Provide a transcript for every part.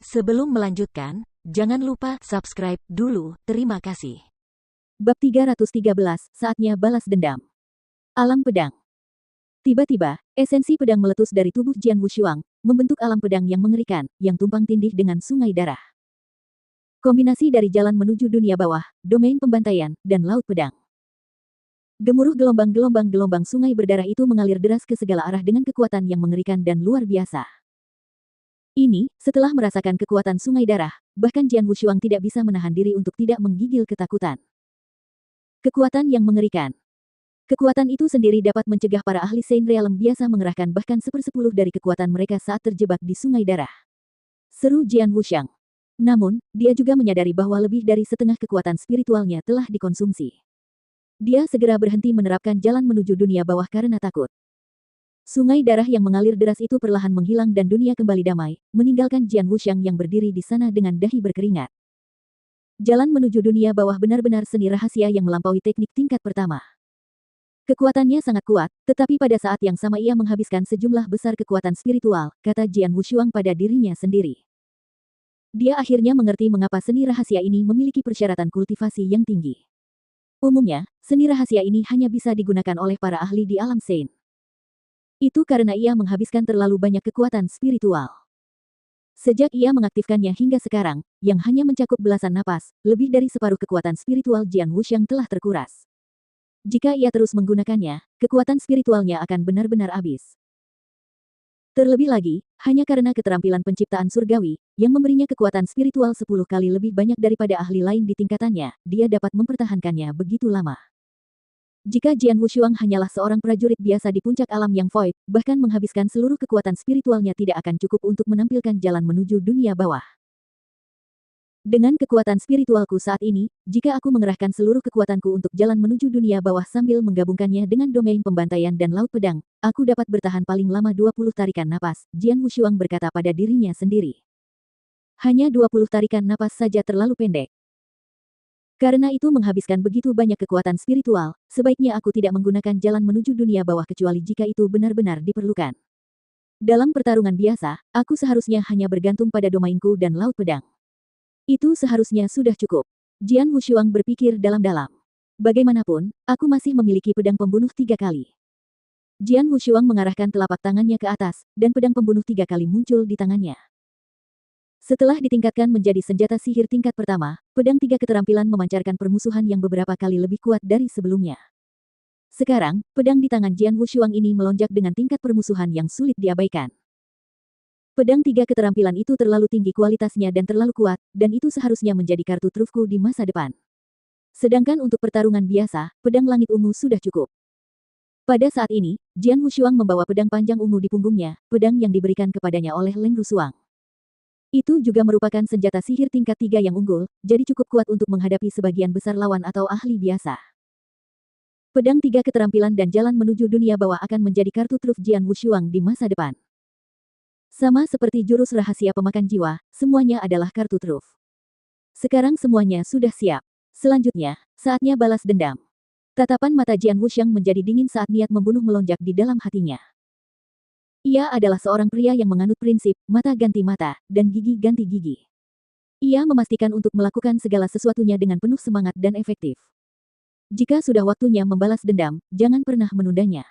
Sebelum melanjutkan, jangan lupa subscribe dulu, terima kasih. Bab 313, saatnya balas dendam. Alam pedang. Tiba-tiba, esensi pedang meletus dari tubuh Jian Wushuang, membentuk alam pedang yang mengerikan, yang tumpang tindih dengan sungai darah. Kombinasi dari jalan menuju dunia bawah, domain pembantaian, dan laut pedang. Gemuruh gelombang-gelombang sungai berdarah itu mengalir deras ke segala arah dengan kekuatan yang mengerikan dan luar biasa. Ini, setelah merasakan kekuatan sungai darah, bahkan Jian Wushuang tidak bisa menahan diri untuk tidak menggigil ketakutan. Kekuatan yang mengerikan. Kekuatan itu sendiri dapat mencegah para ahli Saint Realm biasa mengerahkan bahkan 1/10 dari kekuatan mereka saat terjebak di sungai darah. Seru Jian Wuxiang. Namun, dia juga menyadari bahwa lebih dari setengah kekuatan spiritualnya telah dikonsumsi. Dia segera berhenti menerapkan jalan menuju dunia bawah karena takut. Sungai darah yang mengalir deras itu perlahan menghilang dan dunia kembali damai, meninggalkan Jian Wuxiang yang berdiri di sana dengan dahi berkeringat. Jalan menuju dunia bawah benar-benar seni rahasia yang melampaui teknik tingkat pertama. Kekuatannya sangat kuat, tetapi pada saat yang sama ia menghabiskan sejumlah besar kekuatan spiritual, kata Jian Wushuang pada dirinya sendiri. Dia akhirnya mengerti mengapa seni rahasia ini memiliki persyaratan kultivasi yang tinggi. Umumnya, seni rahasia ini hanya bisa digunakan oleh para ahli di alam Saint. Itu karena ia menghabiskan terlalu banyak kekuatan spiritual. Sejak ia mengaktifkannya hingga sekarang, yang hanya mencakup belasan napas, lebih dari separuh kekuatan spiritual Jian Wuxiang telah terkuras. Jika ia terus menggunakannya, kekuatan spiritualnya akan benar-benar habis. Terlebih lagi, hanya karena keterampilan penciptaan surgawi, yang memberinya kekuatan spiritual 10 kali lebih banyak daripada ahli lain di tingkatannya, dia dapat mempertahankannya begitu lama. Jika Jian Wushuang hanyalah seorang prajurit biasa di puncak alam yang void, bahkan menghabiskan seluruh kekuatan spiritualnya tidak akan cukup untuk menampilkan jalan menuju dunia bawah. Dengan kekuatan spiritualku saat ini, jika aku mengerahkan seluruh kekuatanku untuk jalan menuju dunia bawah sambil menggabungkannya dengan domain pembantaian dan laut pedang, aku dapat bertahan paling lama 20 tarikan napas, Jian Wushuang berkata pada dirinya sendiri. Hanya 20 tarikan napas saja terlalu pendek. Karena itu menghabiskan begitu banyak kekuatan spiritual, sebaiknya aku tidak menggunakan jalan menuju dunia bawah kecuali jika itu benar-benar diperlukan. Dalam pertarungan biasa, aku seharusnya hanya bergantung pada domainku dan laut pedang. Itu seharusnya sudah cukup. Jian Wushuang berpikir dalam-dalam. Bagaimanapun, aku masih memiliki pedang pembunuh 3 kali. Jian Wushuang mengarahkan telapak tangannya ke atas, dan pedang pembunuh 3 kali muncul di tangannya. Setelah ditingkatkan menjadi senjata sihir tingkat pertama, pedang 3 keterampilan memancarkan permusuhan yang beberapa kali lebih kuat dari sebelumnya. Sekarang, pedang di tangan Jian Wushuang ini melonjak dengan tingkat permusuhan yang sulit diabaikan. Pedang 3 keterampilan itu terlalu tinggi kualitasnya dan terlalu kuat, dan itu seharusnya menjadi kartu trufku di masa depan. Sedangkan untuk pertarungan biasa, pedang langit ungu sudah cukup. Pada saat ini, Jian Wushuang membawa pedang panjang ungu di punggungnya, pedang yang diberikan kepadanya oleh Leng Rusuang. Itu juga merupakan senjata sihir tingkat 3 yang unggul, jadi cukup kuat untuk menghadapi sebagian besar lawan atau ahli biasa. Pedang 3 keterampilan dan jalan menuju dunia bawah akan menjadi kartu truf Jian Wushuang di masa depan. Sama seperti jurus rahasia pemakan jiwa, semuanya adalah kartu truf. Sekarang semuanya sudah siap. Selanjutnya, saatnya balas dendam. Tatapan mata Jian Wuxiang menjadi dingin saat niat membunuh melonjak di dalam hatinya. Ia adalah seorang pria yang menganut prinsip, mata ganti mata, dan gigi ganti gigi. Ia memastikan untuk melakukan segala sesuatunya dengan penuh semangat dan efektif. Jika sudah waktunya membalas dendam, jangan pernah menundanya.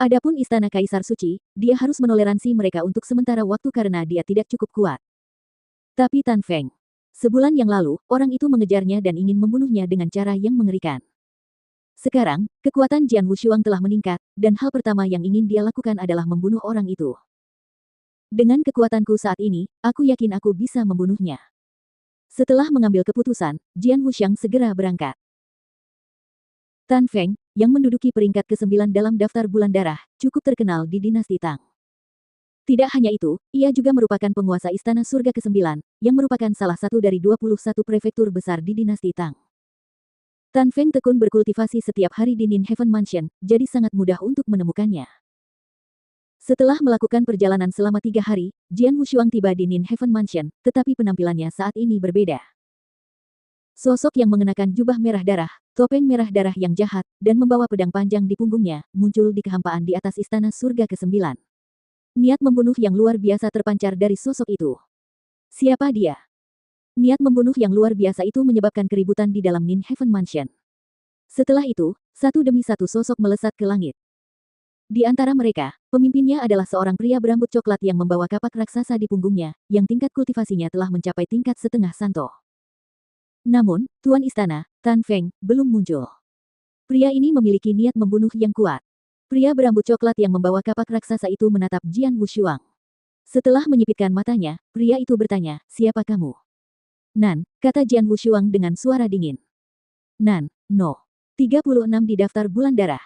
Adapun Istana Kaisar Suci, dia harus menoleransi mereka untuk sementara waktu karena dia tidak cukup kuat. Tapi Tan Feng. Sebulan yang lalu, orang itu mengejarnya dan ingin membunuhnya dengan cara yang mengerikan. Sekarang, kekuatan Jian Wushuang telah meningkat, dan hal pertama yang ingin dia lakukan adalah membunuh orang itu. Dengan kekuatanku saat ini, aku yakin aku bisa membunuhnya. Setelah mengambil keputusan, Jian Wuxiang segera berangkat. Tan Feng, yang menduduki peringkat ke-9 dalam daftar bulan darah, cukup terkenal di dinasti Tang. Tidak hanya itu, ia juga merupakan penguasa Istana Surga ke-9, yang merupakan salah satu dari 21 prefektur besar di dinasti Tang. Tan Feng tekun berkultivasi setiap hari di Nin Heaven Mansion, jadi sangat mudah untuk menemukannya. Setelah melakukan perjalanan selama 3 hari, Jian Wushuang tiba di Nin Heaven Mansion, tetapi penampilannya saat ini berbeda. Sosok yang mengenakan jubah merah darah, topeng merah darah yang jahat, dan membawa pedang panjang di punggungnya, muncul di kehampaan di atas Istana Surga ke-9. Niat membunuh yang luar biasa terpancar dari sosok itu. Siapa dia? Niat membunuh yang luar biasa itu menyebabkan keributan di dalam Nin Heaven Mansion. Setelah itu, satu demi satu sosok melesat ke langit. Di antara mereka, pemimpinnya adalah seorang pria berambut coklat yang membawa kapak raksasa di punggungnya, yang tingkat kultivasinya telah mencapai tingkat setengah santo. Namun, Tuan Istana, Tan Feng, belum muncul. Pria ini memiliki niat membunuh yang kuat. Pria berambut coklat yang membawa kapak raksasa itu menatap Jian Wushuang. Setelah menyipitkan matanya, pria itu bertanya, "Siapa kamu?" "Nan," kata Jian Wushuang dengan suara dingin. "Nan, no. 36 di daftar bulan darah."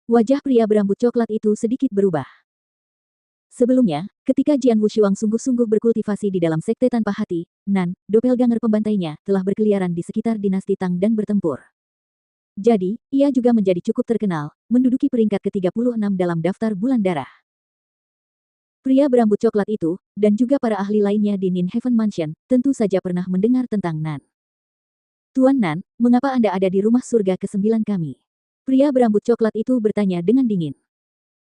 Wajah pria berambut coklat itu sedikit berubah. Sebelumnya, ketika Jian Wushuang sungguh-sungguh berkultivasi di dalam sekte tanpa hati, Nan, doppelganger pembantainya, telah berkeliaran di sekitar dinasti Tang dan bertempur. Jadi, ia juga menjadi cukup terkenal, menduduki peringkat ke-36 dalam daftar bulan darah. Pria berambut coklat itu, dan juga para ahli lainnya di Nin Heaven Mansion, tentu saja pernah mendengar tentang Nan. "Tuan Nan, mengapa Anda ada di rumah surga ke-9 kami?" Pria berambut coklat itu bertanya dengan dingin.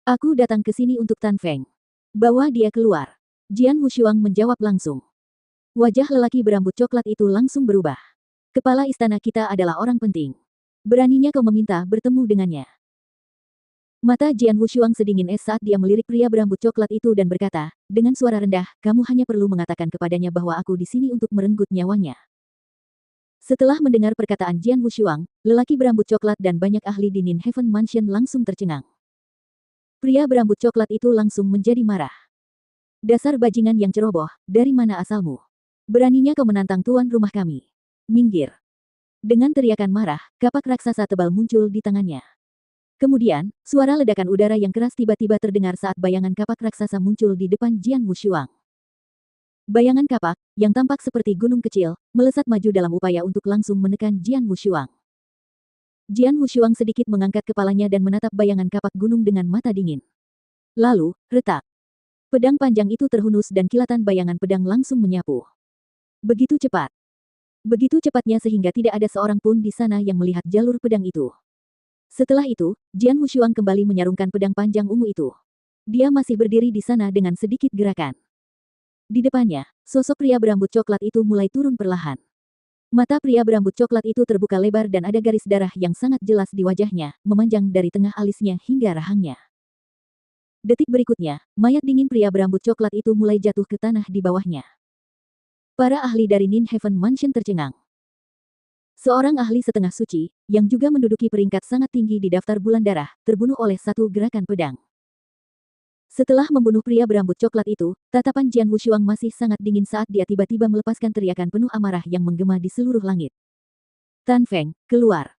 "Aku datang ke sini untuk Tan Feng. Bawa dia keluar." Jian Wushuang menjawab langsung. Wajah lelaki berambut coklat itu langsung berubah. "Kepala istana kita adalah orang penting. Beraninya kau meminta bertemu dengannya?" Mata Jian Wushuang sedingin es saat dia melirik pria berambut coklat itu dan berkata, dengan suara rendah, "Kamu hanya perlu mengatakan kepadanya bahwa aku di sini untuk merenggut nyawanya." Setelah mendengar perkataan Jian Wushuang, lelaki berambut coklat dan banyak ahli di Nin Heaven Mansion langsung tercengang. Pria berambut coklat itu langsung menjadi marah. "Dasar bajingan yang ceroboh, dari mana asalmu? Beraninya kau menantang tuan rumah kami. Minggir." Dengan teriakan marah, kapak raksasa tebal muncul di tangannya. Kemudian, suara ledakan udara yang keras tiba-tiba terdengar saat bayangan kapak raksasa muncul di depan Jian Wushuang. Bayangan kapak, yang tampak seperti gunung kecil, melesat maju dalam upaya untuk langsung menekan Jian Wushuang. Jian Wushuang sedikit mengangkat kepalanya dan menatap bayangan kapak gunung dengan mata dingin. Lalu, retak. Pedang panjang itu terhunus dan kilatan bayangan pedang langsung menyapu. Begitu cepat. Begitu cepatnya sehingga tidak ada seorang pun di sana yang melihat jalur pedang itu. Setelah itu, Jian Wushuang kembali menyarungkan pedang panjang ungu itu. Dia masih berdiri di sana dengan sedikit gerakan. Di depannya, sosok pria berambut coklat itu mulai turun perlahan. Mata pria berambut coklat itu terbuka lebar dan ada garis darah yang sangat jelas di wajahnya, memanjang dari tengah alisnya hingga rahangnya. Detik berikutnya, mayat dingin pria berambut coklat itu mulai jatuh ke tanah di bawahnya. Para ahli dari Nin Heaven Mansion tercengang. Seorang ahli setengah suci, yang juga menduduki peringkat sangat tinggi di daftar bulan darah, terbunuh oleh satu gerakan pedang. Setelah membunuh pria berambut coklat itu, tatapan Jian Wushuang masih sangat dingin saat dia tiba-tiba melepaskan teriakan penuh amarah yang menggema di seluruh langit. "Tan Feng, keluar!"